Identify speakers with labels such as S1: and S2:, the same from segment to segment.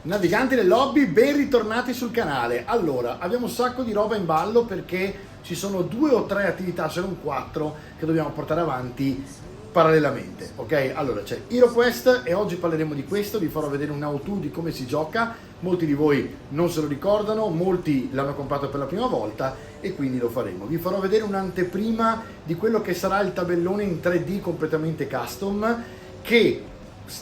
S1: Naviganti del hobby, ben ritornati sul canale. Allora, abbiamo un sacco di roba in ballo perché ci sono 2 o 3 attività, se non 4, che dobbiamo portare avanti parallelamente, ok? Allora, c'è HeroQuest e oggi parleremo di questo, vi farò vedere un how-to di come si gioca. Molti di voi non se lo ricordano, molti l'hanno comprato per la prima volta e quindi lo faremo. Vi farò vedere un'anteprima di quello che sarà il tabellone in 3D completamente custom, che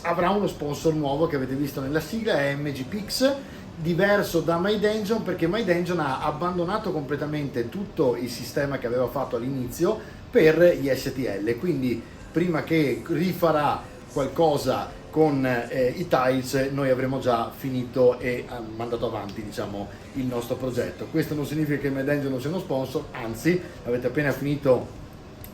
S1: avrà uno sponsor nuovo che avete visto nella sigla, è MGPix, diverso da My Dungeon perché My Dungeon ha abbandonato completamente tutto il sistema che aveva fatto all'inizio per gli STL, quindi prima che rifarà qualcosa con i tiles noi avremo già finito e mandato avanti, diciamo, il nostro progetto. Questo non significa che My Dungeon non sia uno sponsor, anzi avete appena finito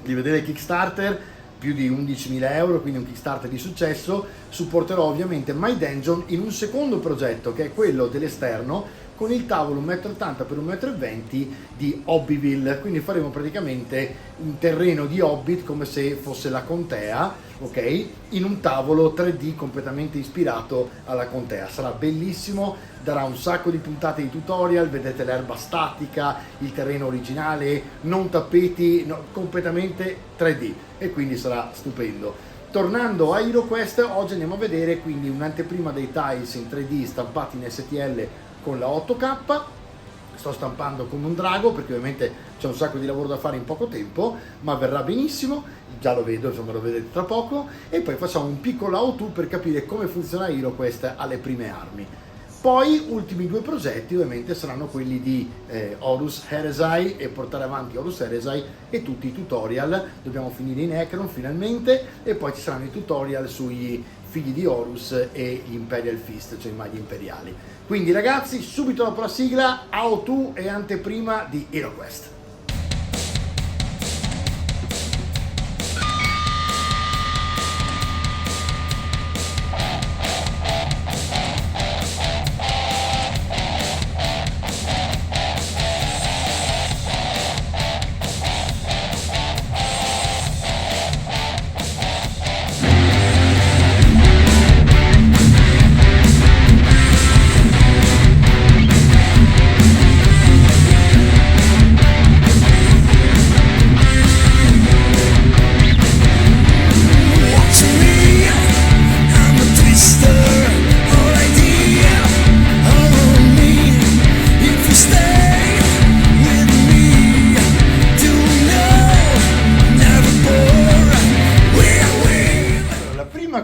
S1: di vedere il Kickstarter, più di 11.000 euro, quindi un Kickstarter di successo. Supporterò ovviamente My Dungeon in un secondo progetto che è quello dell'esterno, con il tavolo 1,80 m x 1,20 m di Hobbyville, quindi faremo praticamente un terreno di Hobbit come se fosse la contea, ok? In un tavolo 3D completamente ispirato alla contea. Sarà bellissimo, darà un sacco di puntate di tutorial, vedete l'erba statica, il terreno originale, non tappeti, no, completamente 3D, e quindi sarà stupendo. Tornando a HeroQuest, oggi andiamo a vedere quindi un'anteprima dei tiles in 3D stampati in STL con la 8K. Sto stampando come un drago perché ovviamente c'è un sacco di lavoro da fare in poco tempo, ma verrà benissimo, già lo vedo, insomma lo vedete tra poco, e poi facciamo un piccolo how-to per capire come funziona HeroQuest alle prime armi. Poi ultimi 2 progetti ovviamente saranno quelli di Horus Heresy e portare avanti Horus Heresy e tutti i tutorial. Dobbiamo finire in Necron finalmente e poi ci saranno i tutorial sui figli di Horus e gli Imperial Fist, cioè i maghi imperiali. Quindi ragazzi, subito dopo la sigla, how to e anteprima di HeroQuest.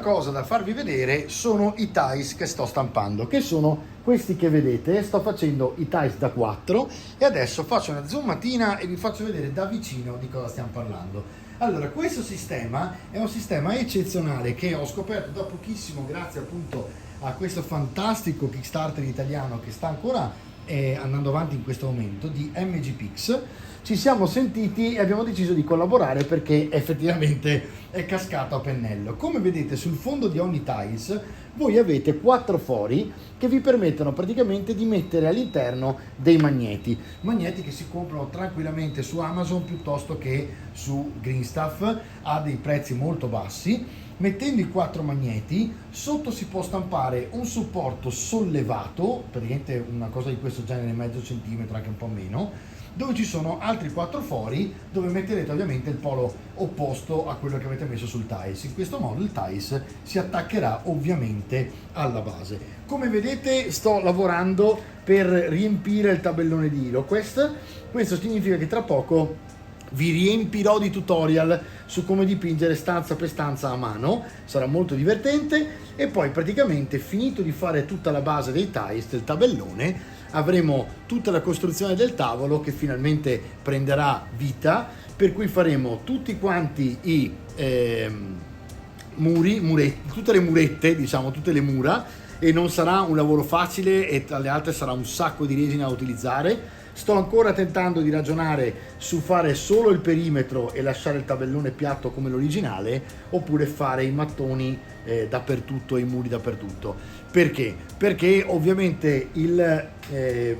S1: Cosa da farvi vedere sono i tiles che sto stampando, che sono questi che vedete. Sto facendo i tiles da 4 e adesso faccio una zoomatina e vi faccio vedere da vicino di cosa stiamo parlando. Allora, questo sistema è un sistema eccezionale che ho scoperto da pochissimo grazie appunto a questo fantastico Kickstarter italiano che sta ancora andando avanti in questo momento, di MGPix. Ci siamo sentiti e abbiamo deciso di collaborare perché effettivamente è cascato a pennello. Come vedete sul fondo di ogni tiles voi avete 4 fori che vi permettono praticamente di mettere all'interno dei magneti che si comprano tranquillamente su Amazon piuttosto che su Greenstuff a dei prezzi molto bassi. Mettendo i 4 magneti sotto si può stampare un supporto sollevato, praticamente una cosa di questo genere, mezzo centimetro, anche un po' meno, dove ci sono altri 4 fori dove metterete ovviamente il polo opposto a quello che avete messo sul tiles. In questo modo il tiles si attaccherà ovviamente alla base. Come vedete sto lavorando per riempire il tabellone di HeroQuest. Questo significa che tra poco vi riempirò di tutorial su come dipingere stanza per stanza a mano, sarà molto divertente. E poi praticamente finito di fare tutta la base dei tiles del tabellone avremo tutta la costruzione del tavolo che finalmente prenderà vita, per cui faremo tutti quanti i muretti, tutte le murette, diciamo tutte le mura, e non sarà un lavoro facile e tra le altre sarà un sacco di resina da utilizzare. Sto ancora tentando di ragionare su fare solo il perimetro e lasciare il tabellone piatto come l'originale, oppure fare i mattoni dappertutto e i muri dappertutto. Perché? Perché ovviamente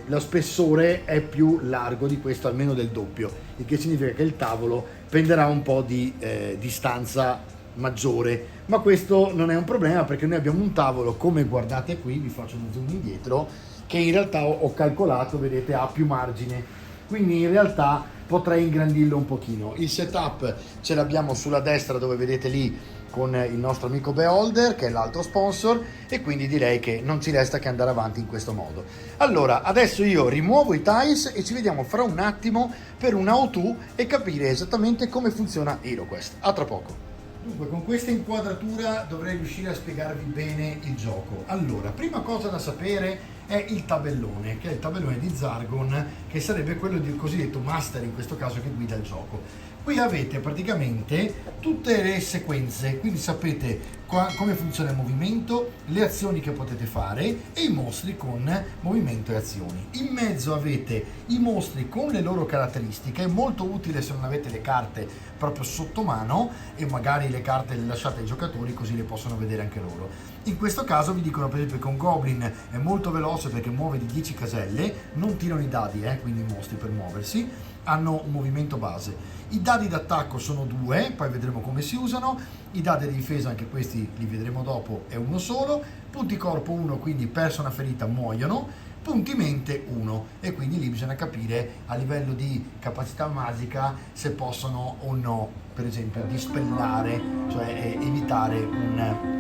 S1: lo spessore è più largo di questo, almeno del doppio, il che significa che il tavolo prenderà un po' di distanza maggiore, ma questo non è un problema perché noi abbiamo un tavolo, come guardate qui, vi faccio uno zoom indietro, che in realtà ho calcolato, vedete, ha più margine, quindi in realtà potrei ingrandirlo un pochino. Il setup ce l'abbiamo sulla destra, dove vedete lì con il nostro amico Beholder, che è l'altro sponsor, e quindi direi che non ci resta che andare avanti in questo modo. Allora, adesso io rimuovo i tiles e ci vediamo fra un attimo per un how-to e capire esattamente come funziona HeroQuest. A tra poco. Dunque, con questa inquadratura dovrei riuscire a spiegarvi bene il gioco. Allora, prima cosa da sapere è il tabellone, che è il tabellone di Zargon, che sarebbe quello del cosiddetto master, in questo caso, che guida il gioco. Qui avete praticamente tutte le sequenze, quindi sapete come funziona il movimento, le azioni che potete fare e i mostri con movimento e azioni. In mezzo avete i mostri con le loro caratteristiche, molto utile se non avete le carte proprio sotto mano e magari le carte le lasciate ai giocatori così le possono vedere anche loro. In questo caso vi dicono per esempio che un Goblin è molto veloce perché muove di 10 caselle, non tirano i dadi, quindi i mostri per muoversi, hanno un movimento base. I dadi d'attacco sono 2, poi vedremo come si usano. I dadi di difesa, anche questi li vedremo dopo, è uno solo. Punti corpo 1, quindi persa una ferita muoiono. Punti mente 1, e quindi lì bisogna capire a livello di capacità magica se possono o no, per esempio, dispellare, cioè evitare un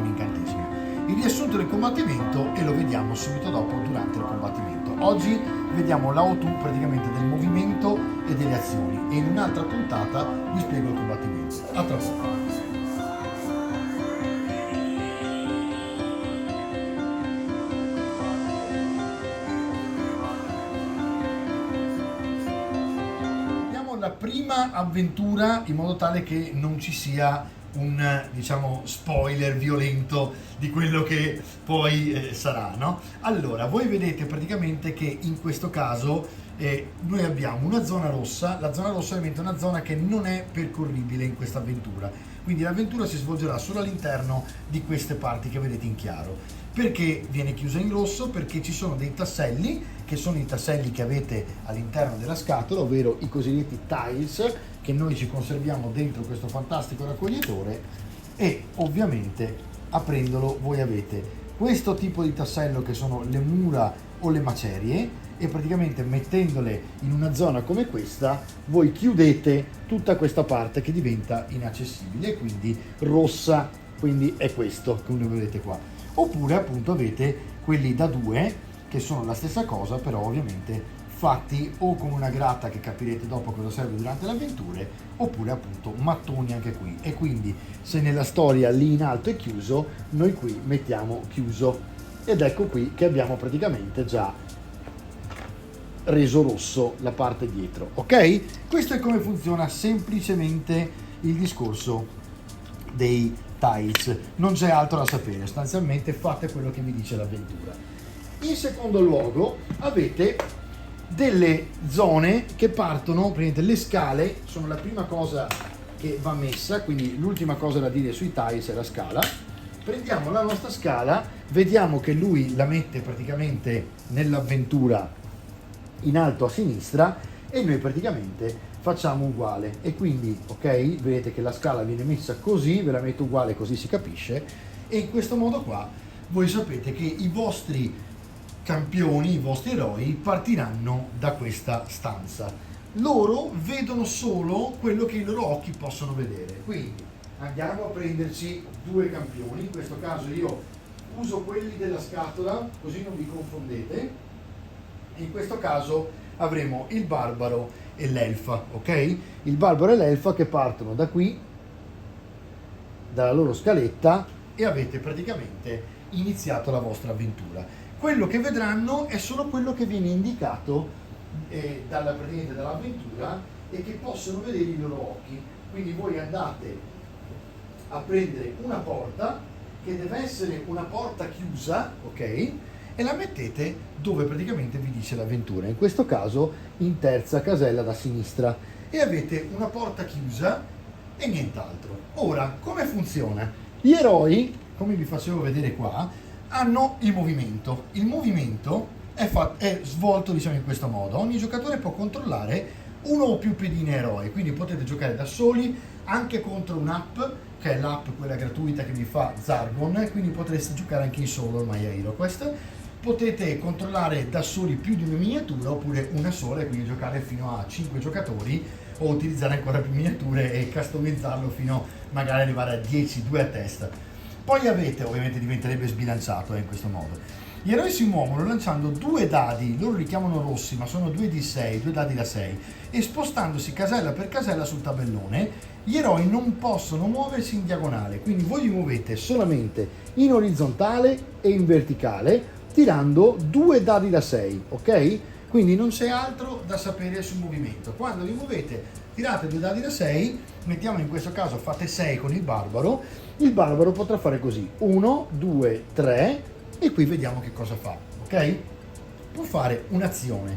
S1: incantesimo. Il riassunto del combattimento e lo vediamo subito dopo durante il combattimento. Oggi vediamo l'auto praticamente del movimento e delle azioni e in un'altra puntata vi spiego il combattimento. A tra poco. La prima avventura in modo tale che non ci sia un, diciamo, spoiler violento di quello che poi sarà, no? Allora, voi vedete praticamente che in questo caso noi abbiamo una zona rossa. La zona rossa ovviamente è una zona che non è percorribile in questa avventura, quindi l'avventura si svolgerà solo all'interno di queste parti che vedete in chiaro. Perché viene chiusa in rosso? Perché ci sono dei tasselli, che sono i tasselli che avete all'interno della scatola, ovvero i cosiddetti tiles, che noi ci conserviamo dentro questo fantastico raccoglitore, e ovviamente aprendolo voi avete questo tipo di tassello che sono le mura o le macerie, e praticamente mettendole in una zona come questa voi chiudete tutta questa parte che diventa inaccessibile e quindi rossa, quindi è questo come vedete qua. Oppure appunto avete quelli da 2 che sono la stessa cosa, però ovviamente fatti o con una gratta che capirete dopo cosa serve durante le avventure, oppure appunto mattoni anche qui. E quindi se nella storia lì in alto è chiuso, noi qui mettiamo chiuso, ed ecco qui che abbiamo praticamente già reso rosso la parte dietro. Ok? Questo è come funziona semplicemente il discorso dei tiles, non c'è altro da sapere, sostanzialmente fate quello che vi dice l'avventura. In secondo luogo avete delle zone che partono, prendete le scale, sono la prima cosa che va messa, quindi l'ultima cosa da dire sui tiles è la scala. Prendiamo la nostra scala, vediamo che lui la mette praticamente nell'avventura in alto a sinistra e noi praticamente facciamo uguale, e quindi ok, vedete che la scala viene messa così, ve la metto uguale così si capisce, e in questo modo qua voi sapete che i vostri campioni, i vostri eroi partiranno da questa stanza. Loro vedono solo quello che i loro occhi possono vedere, quindi andiamo a prenderci 2 campioni. In questo caso io uso quelli della scatola così non vi confondete. In questo caso avremo il barbaro e l'elfa, ok? Il barbaro e l'elfa che partono da qui, dalla loro scaletta, e avete praticamente iniziato la vostra avventura. Quello che vedranno è solo quello che viene indicato dall'avventura e che possono vedere i loro occhi. Quindi voi andate a prendere una porta che deve essere una porta chiusa, ok? E la mettete dove praticamente vi dice l'avventura, in questo caso in terza casella da sinistra, e avete una porta chiusa e nient'altro. Ora, come funziona? Gli eroi, come vi facevo vedere qua, hanno il movimento. Il movimento è svolto, diciamo, in questo modo. Ogni giocatore può controllare uno o più pedine eroi, quindi potete giocare da soli anche contro un'app, che è l'app quella gratuita che vi fa Zargon, quindi potreste giocare anche in solo ormai a HeroQuest. Potete controllare da soli più di una miniatura oppure una sola e quindi giocare fino a 5 giocatori o utilizzare ancora più miniature e customizzarlo fino magari ad arrivare a 10, 2 a testa. Poi avete, ovviamente diventerebbe sbilanciato in questo modo. Gli eroi si muovono lanciando 2 dadi, loro li chiamano rossi ma sono 2d6, 2 dadi da 6, e spostandosi casella per casella sul tabellone. Gli eroi non possono muoversi in diagonale, quindi voi vi muovete solamente in orizzontale e in verticale tirando 2 dadi da 6, ok? Quindi non c'è altro da sapere sul movimento. Quando vi muovete tirate 2 dadi da 6, mettiamo in questo caso fate 6 con il barbaro potrà fare così, 1, 2, 3 e qui vediamo che cosa fa, ok? Può fare un'azione.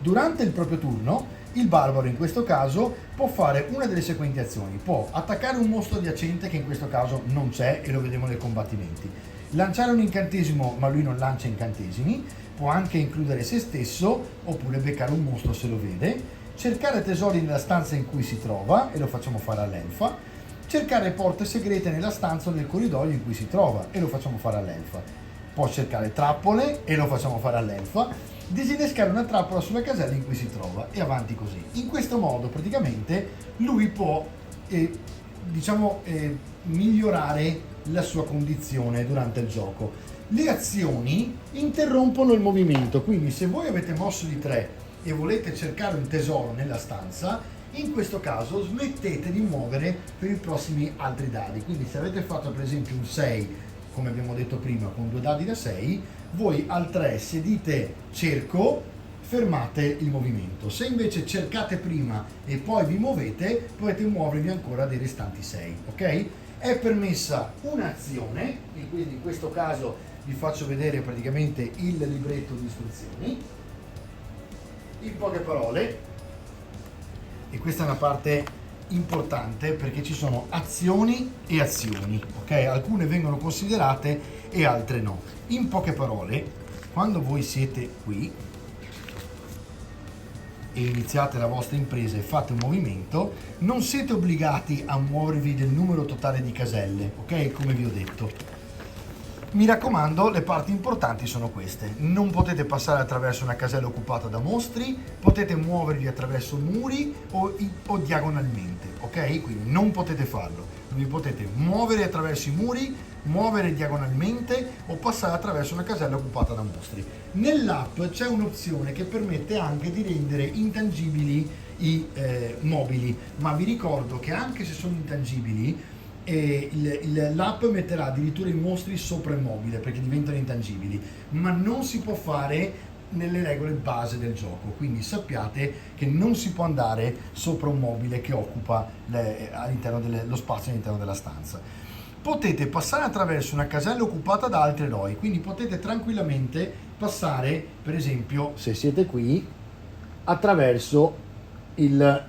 S1: Durante il proprio turno il barbaro in questo caso può fare una delle seguenti azioni: può attaccare un mostro adiacente che in questo caso non c'è e lo vedremo nei combattimenti, lanciare un incantesimo ma lui non lancia incantesimi, può anche includere se stesso oppure beccare un mostro se lo vede, cercare tesori nella stanza in cui si trova e lo facciamo fare all'elfa, cercare porte segrete nella stanza o nel corridoio in cui si trova e lo facciamo fare all'elfa, può cercare trappole e lo facciamo fare all'elfa, disinnescare una trappola sulla casella in cui si trova e avanti così. In questo modo praticamente lui può migliorare la sua condizione durante il gioco. Le azioni interrompono il movimento, quindi se voi avete mosso di 3 e volete cercare un tesoro nella stanza, in questo caso smettete di muovere per i prossimi altri dadi. Quindi se avete fatto per esempio un 6, come abbiamo detto prima, con 2 dadi da 6, voi al 3 se dite cerco, fermate il movimento. Se invece cercate prima e poi vi muovete, potete muovervi ancora dei restanti 6, ok? È permessa un'azione, e quindi in questo caso vi faccio vedere praticamente il libretto di istruzioni. In poche parole, e questa è una parte importante perché ci sono azioni e azioni, ok? Alcune vengono considerate e altre no. In poche parole, quando voi siete qui e iniziate la vostra impresa e fate un movimento, non siete obbligati a muovervi del numero totale di caselle, ok? Come vi ho detto. Mi raccomando, le parti importanti sono queste: non potete passare attraverso una casella occupata da mostri, potete muovervi attraverso muri o diagonalmente, ok? Quindi non potete farlo, vi potete muovere attraverso i muri, muovere diagonalmente o passare attraverso una casella occupata da mostri. Nell'app c'è un'opzione che permette anche di rendere intangibili i mobili, ma vi ricordo che anche se sono intangibili, l'app metterà addirittura i mostri sopra il mobile perché diventano intangibili, ma non si può fare nelle regole base del gioco, quindi sappiate che non si può andare sopra un mobile che occupa lo spazio all'interno della stanza. Potete passare attraverso una casella occupata da altri eroi, quindi potete tranquillamente passare, per esempio, se siete qui, attraverso il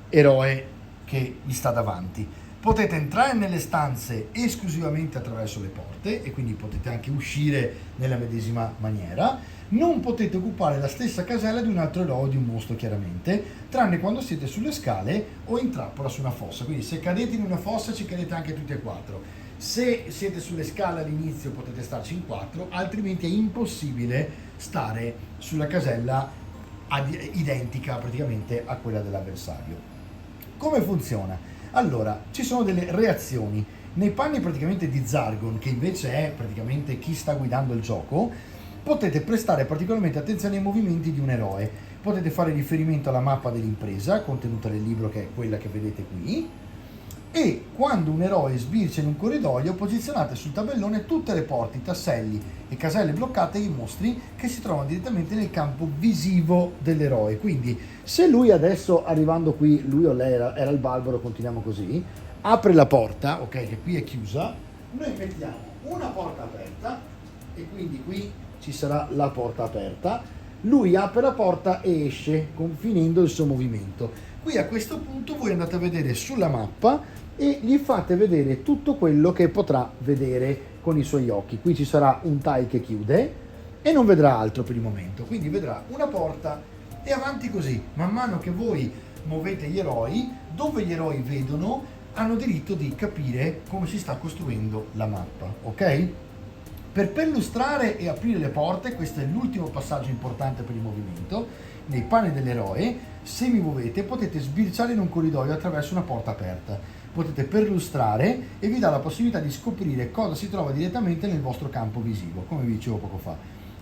S1: eroe che vi sta davanti. Potete entrare nelle stanze esclusivamente attraverso le porte e quindi potete anche uscire nella medesima maniera. Non potete occupare la stessa casella di un altro eroe o di un mostro, chiaramente, tranne quando siete sulle scale o in trappola su una fossa. Quindi se cadete in una fossa ci cadete anche tutti e 4. Se siete sulle scale all'inizio potete starci in 4, altrimenti è impossibile stare sulla casella identica praticamente a quella dell'avversario. Come funziona? Allora, ci sono delle reazioni. Nei panni praticamente di Zargon, che invece è praticamente chi sta guidando il gioco, potete prestare particolarmente attenzione ai movimenti di un eroe. Potete fare riferimento alla mappa dell'impresa, contenuta nel libro, che è quella che vedete qui, e quando un eroe sbircia in un corridoio posizionate sul tabellone tutte le porte, i tasselli e caselle bloccate e i mostri che si trovano direttamente nel campo visivo dell'eroe. Quindi se lui adesso, arrivando qui, lui o lei era il barbaro, continuiamo così, apre la porta, ok, che qui è chiusa, noi mettiamo una porta aperta e quindi qui ci sarà la porta aperta, lui apre la porta e esce finendo il suo movimento. Qui a questo punto voi andate a vedere sulla mappa e gli fate vedere tutto quello che potrà vedere con i suoi occhi. Qui ci sarà un tile che chiude e non vedrà altro per il momento, quindi vedrà una porta e avanti così. Man mano che voi muovete gli eroi, dove gli eroi vedono, hanno diritto di capire come si sta costruendo la mappa, ok? Per perlustrare e aprire le porte, questo è l'ultimo passaggio importante per il movimento, nei panni dell'eroe, se vi muovete potete sbirciare in un corridoio attraverso una porta aperta, potete perlustrare e vi dà la possibilità di scoprire cosa si trova direttamente nel vostro campo visivo, come vi dicevo poco fa,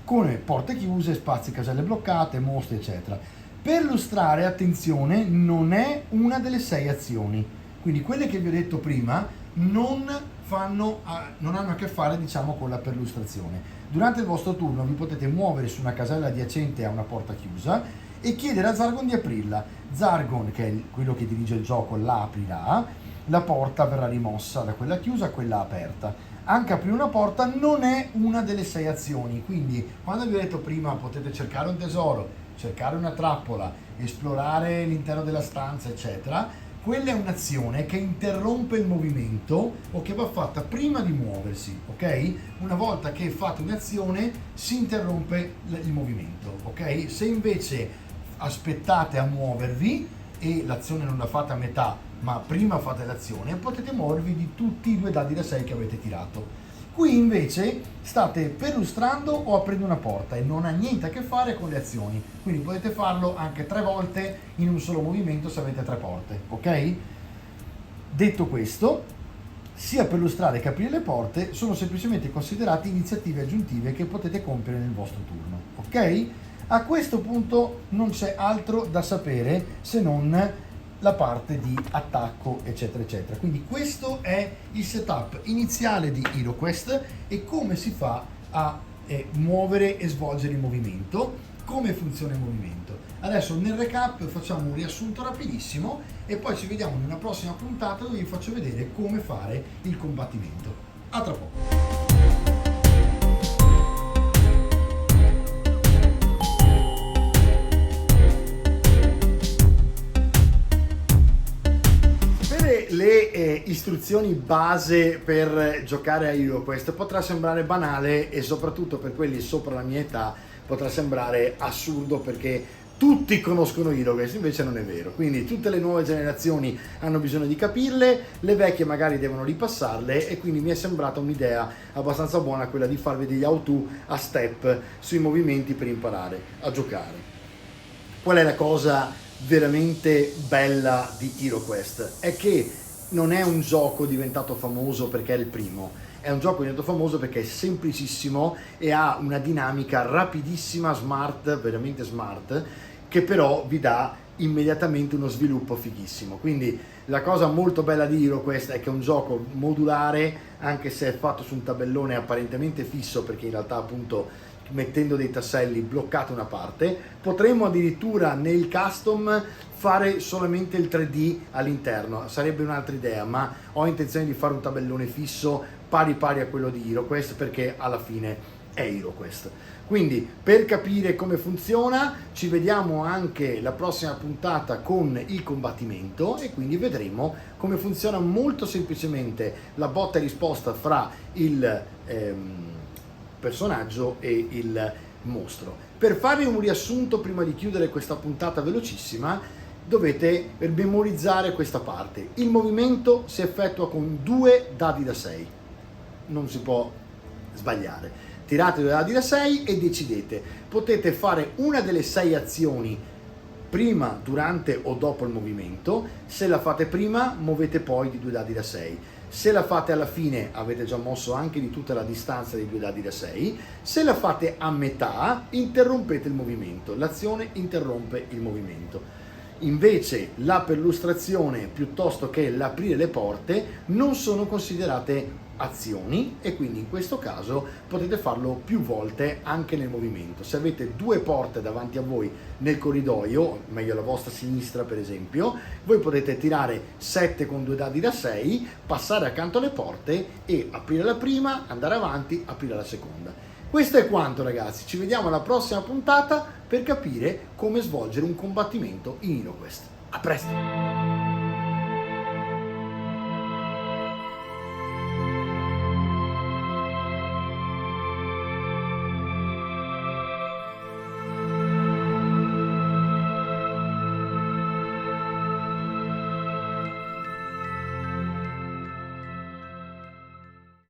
S1: con porte chiuse, spazi, caselle bloccate, mostri, eccetera. Perlustrare, attenzione, non è una delle 6 azioni, quindi quelle che vi ho detto prima non hanno a che fare, diciamo, con la perlustrazione. Durante il vostro turno vi potete muovere su una casella adiacente a una porta chiusa e chiedere a Zargon di aprirla. Zargon, che è quello che dirige il gioco, la aprirà, la porta verrà rimossa da quella chiusa a quella aperta. Anche aprire una porta non è una delle 6 azioni, quindi quando vi ho detto prima potete cercare un tesoro, cercare una trappola, esplorare l'interno della stanza, eccetera, quella è un'azione che interrompe il movimento o che va fatta prima di muoversi, ok? Una volta che fate un'azione si interrompe il movimento, ok? Se invece aspettate a muovervi e l'azione non la fate a metà, ma prima fate l'azione, potete muovervi di tutti i 2 dadi da 6 che avete tirato. Qui invece state perlustrando o aprendo una porta e non ha niente a che fare con le azioni, quindi potete farlo anche 3 volte in un solo movimento se avete 3 porte, ok? Detto questo, sia perlustrare che aprire le porte sono semplicemente considerate iniziative aggiuntive che potete compiere nel vostro turno, ok? A questo punto non c'è altro da sapere se non la parte di attacco, eccetera eccetera. Quindi questo è il setup iniziale di HeroQuest e come si fa a muovere e svolgere il movimento, come funziona il movimento. Adesso nel recap facciamo un riassunto rapidissimo e poi ci vediamo in una prossima puntata dove vi faccio vedere come fare il combattimento. A tra poco. Le istruzioni base per giocare a HeroQuest potrà sembrare banale e soprattutto per quelli sopra la mia età potrà sembrare assurdo perché tutti conoscono HeroQuest, invece non è vero. Quindi tutte le nuove generazioni hanno bisogno di capirle, le vecchie magari devono ripassarle e quindi mi è sembrata un'idea abbastanza buona quella di farvi degli how-to a step sui movimenti per imparare a giocare. Qual è la cosa veramente bella di HeroQuest? È che non è un gioco diventato famoso perché è il primo, è un gioco diventato famoso perché è semplicissimo e ha una dinamica rapidissima, smart, veramente smart, che però vi dà immediatamente uno sviluppo fighissimo. Quindi la cosa molto bella di HeroQuest è che è un gioco modulare, anche se è fatto su un tabellone apparentemente fisso, perché in realtà appunto mettendo dei tasselli bloccate una parte, potremmo addirittura nel custom fare solamente il 3D all'interno, sarebbe un'altra idea, ma ho intenzione di fare un tabellone fisso pari a quello di HeroQuest perché alla fine è HeroQuest. Quindi per capire come funziona ci vediamo anche la prossima puntata con il combattimento e quindi vedremo come funziona molto semplicemente la botta e risposta fra il personaggio e il mostro. Per farvi un riassunto prima di chiudere questa puntata velocissima dovete memorizzare questa parte. Il movimento si effettua con 2 dadi da 6, non si può sbagliare. Tirate 2 dadi da 6 e decidete, potete fare una delle 6 azioni prima, durante o dopo il movimento. Se la fate prima muovete poi di 2 dadi da 6. Se la fate alla fine avete già mosso anche di tutta la distanza dei 2 dadi da 6. Se la fate a metà interrompete il movimento, l'azione interrompe il movimento. Invece la perlustrazione piuttosto che l'aprire le porte non sono considerate azioni e quindi in questo caso potete farlo più volte anche nel movimento. Se avete 2 porte davanti a voi nel corridoio, meglio la vostra sinistra per esempio, voi potete tirare 7 con 2 dadi da 6, passare accanto alle porte e aprire la prima, andare avanti, aprire la seconda. Questo è quanto ragazzi, ci vediamo alla prossima puntata per capire come svolgere un combattimento in HeroQuest. A presto!